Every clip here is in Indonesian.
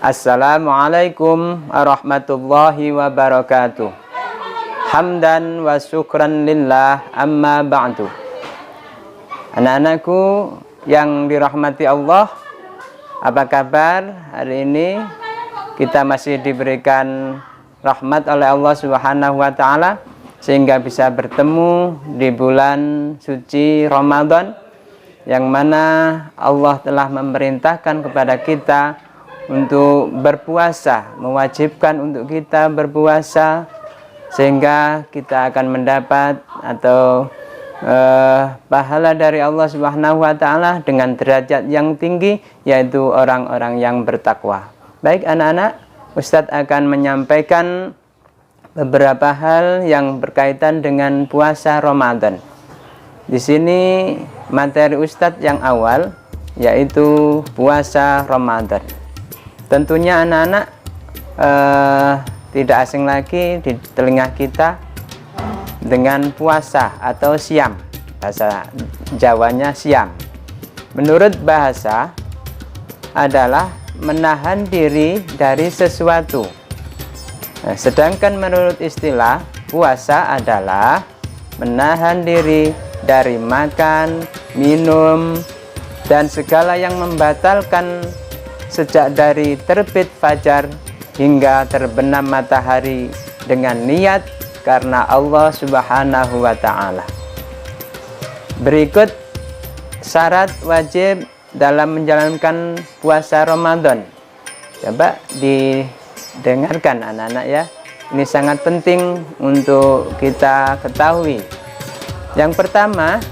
Assalamualaikum warahmatullahi wabarakatuh. Hamdan wa syukran lillah, amma ba'du. Anak-anakku yang dirahmati Allah, apa kabar? Hari ini kita masih diberikan rahmat oleh Allah Subhanahu wa Ta'ala sehingga bisa bertemu di bulan suci Ramadan, yang mana Allah telah memerintahkan kepada kita untuk berpuasa, mewajibkan untuk kita berpuasa, sehingga kita akan mendapat atau pahala dari Allah Subhanahu wa Ta'ala dengan derajat yang tinggi, yaitu orang-orang yang bertakwa. Baik anak-anak, Ustadz akan menyampaikan beberapa hal yang berkaitan dengan puasa Ramadan. Di sini materi Ustadz yang awal yaitu puasa Ramadan. Tentunya anak-anak tidak asing lagi di telinga kita dengan puasa atau siam. Bahasa Jawanya siam. Menurut bahasa adalah menahan diri dari sesuatu. Nah, sedangkan menurut istilah, puasa adalah menahan diri dari makan, minum, dan segala yang membatalkan sejak dari terbit fajar hingga terbenam matahari dengan niat karena Allah Subhanahu wa Ta'ala. Berikut syarat wajib dalam menjalankan puasa Ramadan. Coba didengarkan anak-anak ya. Ini sangat penting untuk kita ketahui. Yang pertama,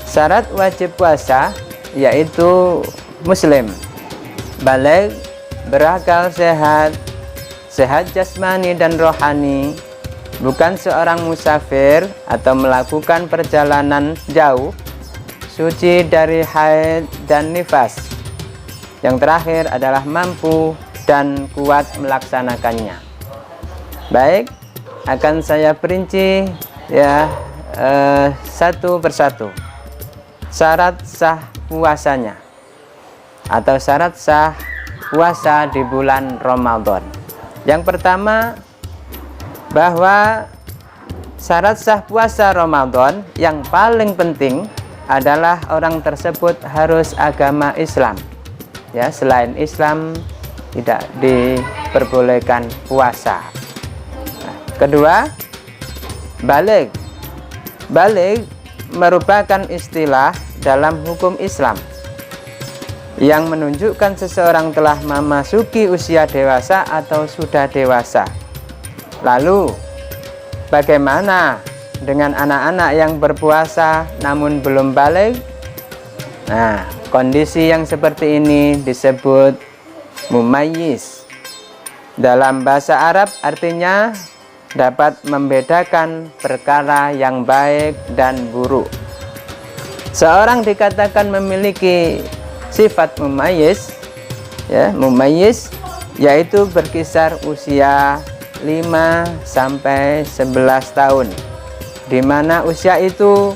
syarat wajib puasa yaitu muslim, baligh, berakal sehat, sehat jasmani dan rohani, bukan seorang musafir atau melakukan perjalanan jauh, suci dari haid dan nifas. Yang terakhir adalah mampu dan kuat melaksanakannya. Baik, akan saya perinci ya satu persatu. Syarat sah puasanya atau syarat sah puasa di bulan Ramadan. Yang pertama, bahwa syarat sah puasa Ramadan yang paling penting adalah orang tersebut harus agama Islam. Ya, selain Islam tidak diperbolehkan puasa. Nah, kedua, baligh. Baligh merupakan istilah dalam hukum Islam yang menunjukkan seseorang telah memasuki usia dewasa atau sudah dewasa. Lalu, bagaimana dengan anak-anak yang berpuasa namun belum baligh? Nah, kondisi yang seperti ini disebut mumayyiz. Dalam bahasa Arab artinya dapat membedakan perkara yang baik dan buruk. Seorang dikatakan memiliki sifat mumayyiz, ya, mumayyiz yaitu berkisar usia 5 sampai 11 tahun, di mana usia itu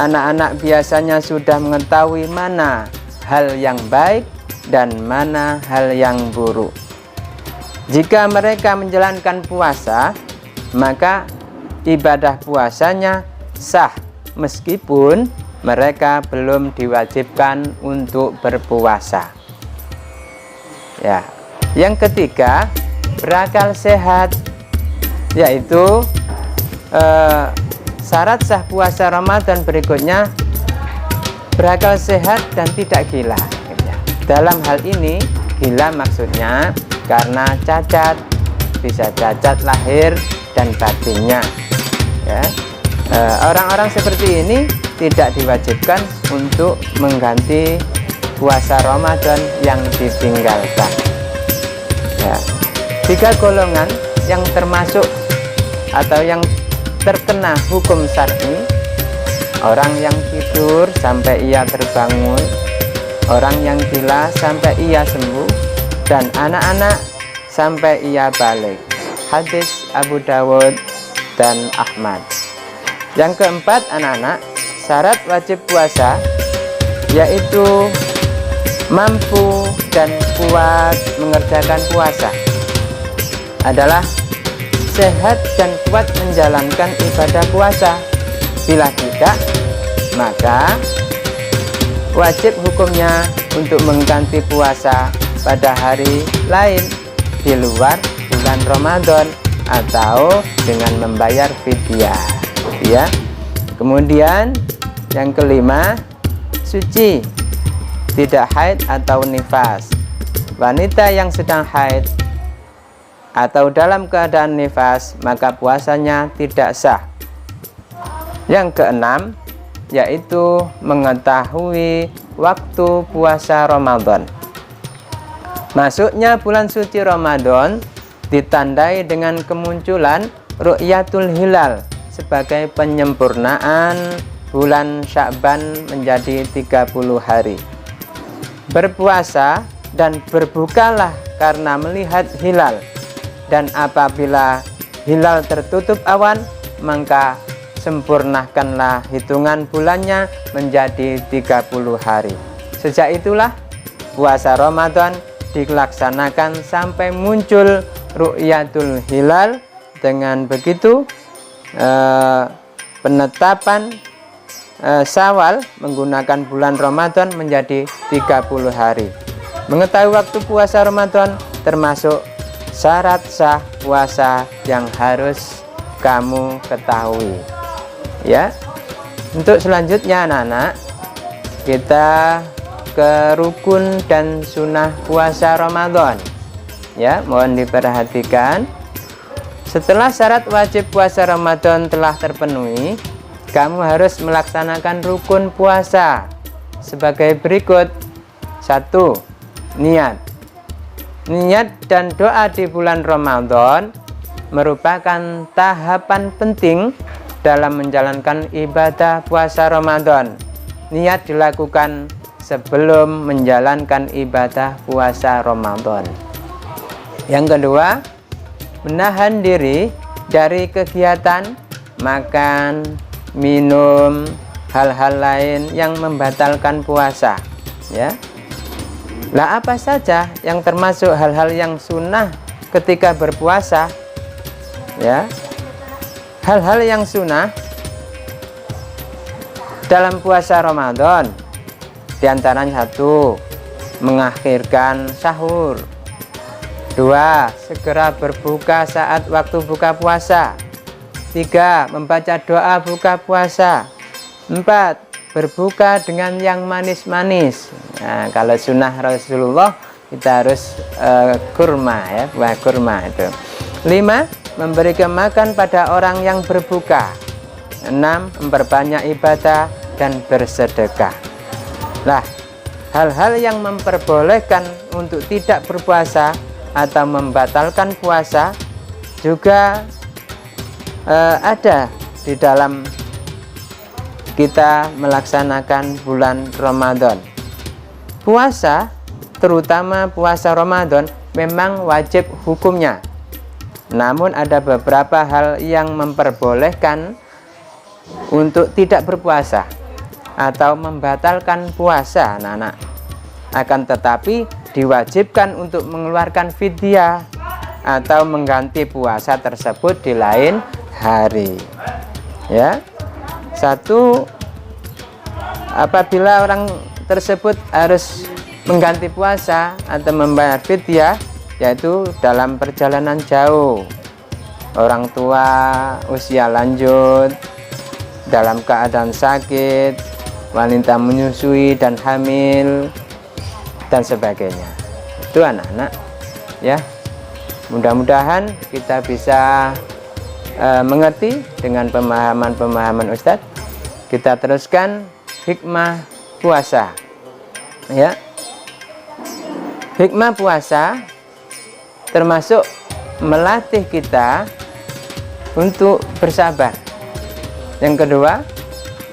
anak-anak biasanya sudah mengetahui mana hal yang baik dan mana hal yang buruk. Jika mereka menjalankan puasa, maka ibadah puasanya sah meskipun mereka belum diwajibkan untuk berpuasa. Ya, yang ketiga, berakal sehat, yaitu syarat sah puasa Ramadan berikutnya berakal sehat dan tidak gila. Dalam hal ini, gila maksudnya karena cacat, bisa cacat lahir dan batinnya. Ya, orang-orang seperti ini tidak diwajibkan untuk mengganti puasa Ramadan yang ditinggalkan. Ya, 3 golongan yang termasuk atau yang terkena hukum syar'i: orang yang tidur sampai ia terbangun, orang yang gila sampai ia sembuh, dan anak-anak sampai ia balik. Hadis Abu Dawud dan Ahmad. Yang keempat, anak-anak, syarat wajib puasa yaitu mampu dan kuat mengerjakan puasa adalah sehat dan kuat menjalankan ibadah puasa. Bila tidak, maka wajib hukumnya untuk mengganti puasa pada hari lain di luar bulan Ramadan atau dengan membayar fidyah, ya. Kemudian yang kelima, suci, tidak haid atau nifas. Wanita yang sedang haid atau dalam keadaan nifas, maka puasanya tidak sah. Yang keenam, yaitu mengetahui waktu puasa Ramadan. Masuknya bulan suci Ramadan ditandai dengan kemunculan ru'yatul hilal sebagai penyempurnaan bulan Sya'ban menjadi 30 hari. Berpuasa dan berbukalah karena melihat hilal, dan apabila hilal tertutup awan, maka sempurnakanlah hitungan bulannya menjadi 30 hari. Sejak itulah puasa Ramadan dilaksanakan sampai muncul ru'yatul hilal. Dengan begitu penetapan Syawal menggunakan bulan Ramadan menjadi 30 hari. Mengetahui waktu puasa Ramadan termasuk syarat sah puasa yang harus kamu ketahui, ya. Untuk selanjutnya anak-anak, kita ke rukun dan sunnah puasa Ramadan, ya. Mohon diperhatikan. Setelah syarat wajib puasa Ramadan telah terpenuhi, kamu harus melaksanakan rukun puasa sebagai berikut. 1. Niat. Niat dan doa di bulan Ramadan merupakan tahapan penting dalam menjalankan ibadah puasa Ramadan. Niat dilakukan sebelum menjalankan ibadah puasa Ramadan. Yang kedua, menahan diri dari kegiatan makan, minum, hal-hal lain yang membatalkan puasa, ya. Lah, apa saja yang termasuk hal-hal yang sunnah ketika berpuasa, ya? Hal-hal yang sunnah dalam puasa Ramadan diantaranya: 1. Mengakhirkan sahur. 2. Segera berbuka saat waktu buka puasa. 3. Membaca doa buka puasa. 4. Berbuka dengan yang manis-manis. Nah, kalau sunnah Rasulullah kita harus kurma, ya, buah kurma itu. 5. Memberikan makan pada orang yang berbuka. 6. Memperbanyak ibadah dan bersedekah. Nah, hal-hal yang memperbolehkan untuk tidak berpuasa atau membatalkan puasa juga ada di dalam kita melaksanakan bulan Ramadan. Puasa, terutama puasa Ramadan, memang wajib hukumnya. Namun ada beberapa hal yang memperbolehkan untuk tidak berpuasa atau membatalkan puasa anak-anak. Akan tetapi diwajibkan untuk mengeluarkan fidyah atau mengganti puasa tersebut di lain hari, ya. 1. Apabila orang tersebut harus mengganti puasa atau membayar fidyah, yaitu dalam perjalanan jauh, orang tua, usia lanjut, dalam keadaan sakit, wanita menyusui dan hamil, dan sebagainya. Itu anak-anak, ya. Mudah-mudahan kita bisa mengerti dengan pemahaman-pemahaman Ustadz. Kita teruskan hikmah puasa, ya. Hikmah puasa termasuk melatih kita untuk bersabar. Yang kedua,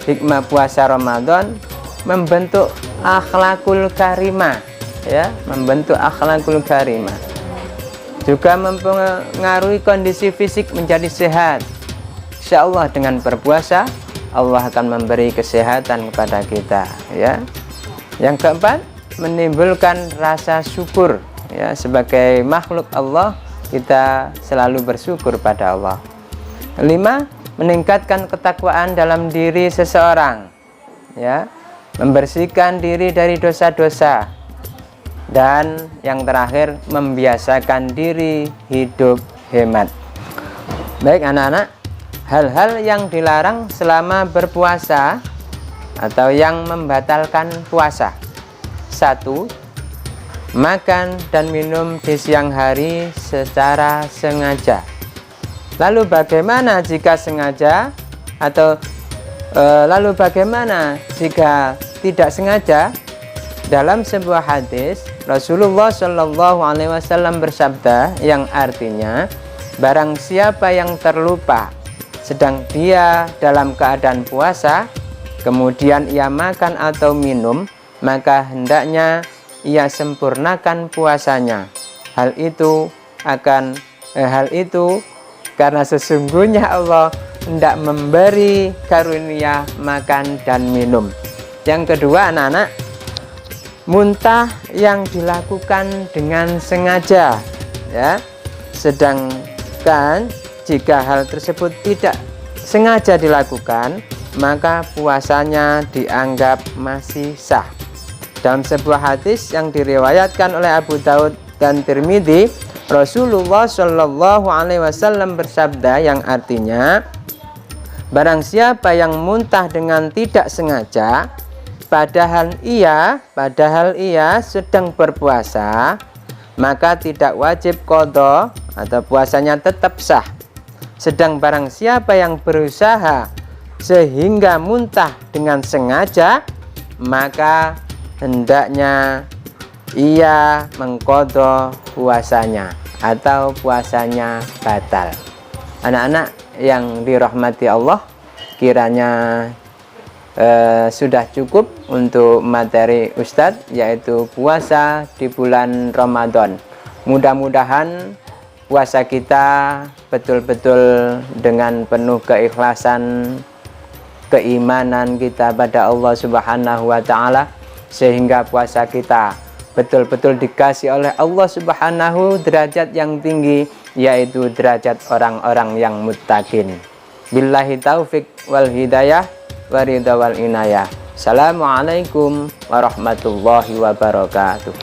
hikmah puasa Ramadan membentuk akhlakul karimah, ya, membentuk akhlakul karimah. Juga mempengaruhi kondisi fisik menjadi sehat. Insya Allah dengan berpuasa Allah akan memberi kesehatan kepada kita, ya. Yang keempat, menimbulkan rasa syukur. Ya, sebagai makhluk Allah kita selalu bersyukur pada Allah. 5. Meningkatkan ketakwaan dalam diri seseorang. Ya, membersihkan diri dari dosa-dosa. Dan yang terakhir, membiasakan diri hidup hemat. Baik anak-anak, hal-hal yang dilarang selama berpuasa atau yang membatalkan puasa. 1. Makan dan minum di siang hari secara sengaja. Lalu bagaimana jika sengaja atau lalu bagaimana jika tidak sengaja? Dalam sebuah hadis Rasulullah Shallallahu Alaihi Wasallam bersabda yang artinya, barang siapa yang terlupa sedang dia dalam keadaan puasa, kemudian ia makan atau minum, maka hendaknya ia sempurnakan puasanya. Hal itu karena sesungguhnya Allah hendak memberi karunia makan dan minum. Yang kedua anak-anak, muntah yang dilakukan dengan sengaja, ya. Sedangkan jika hal tersebut tidak sengaja dilakukan, maka puasanya dianggap masih sah. Dalam sebuah hadis yang diriwayatkan oleh Abu Daud dan Tirmidzi, Rasulullah Shallallahu Alaihi Wasallam bersabda yang artinya, barang siapa yang muntah dengan tidak sengaja, padahal ia sedang berpuasa, maka tidak wajib qadha atau puasanya tetap sah. Sedang barang siapa yang berusaha sehingga muntah dengan sengaja, maka hendaknya ia mengqadha puasanya atau puasanya batal. Anak-anak yang dirahmati Allah, kiranya sudah cukup untuk materi Ustadz, yaitu puasa di bulan Ramadan. Mudah-mudahan puasa kita betul-betul dengan penuh keikhlasan, keimanan kita pada Allah Subhanahu wa Ta'ala, sehingga puasa kita betul-betul dikasih oleh Allah Subhanahu derajat yang tinggi, yaitu derajat orang-orang yang muttaqin. Billahi taufik wal hidayah waridha wal inayah. Assalamualaikum warahmatullahi wabarakatuh.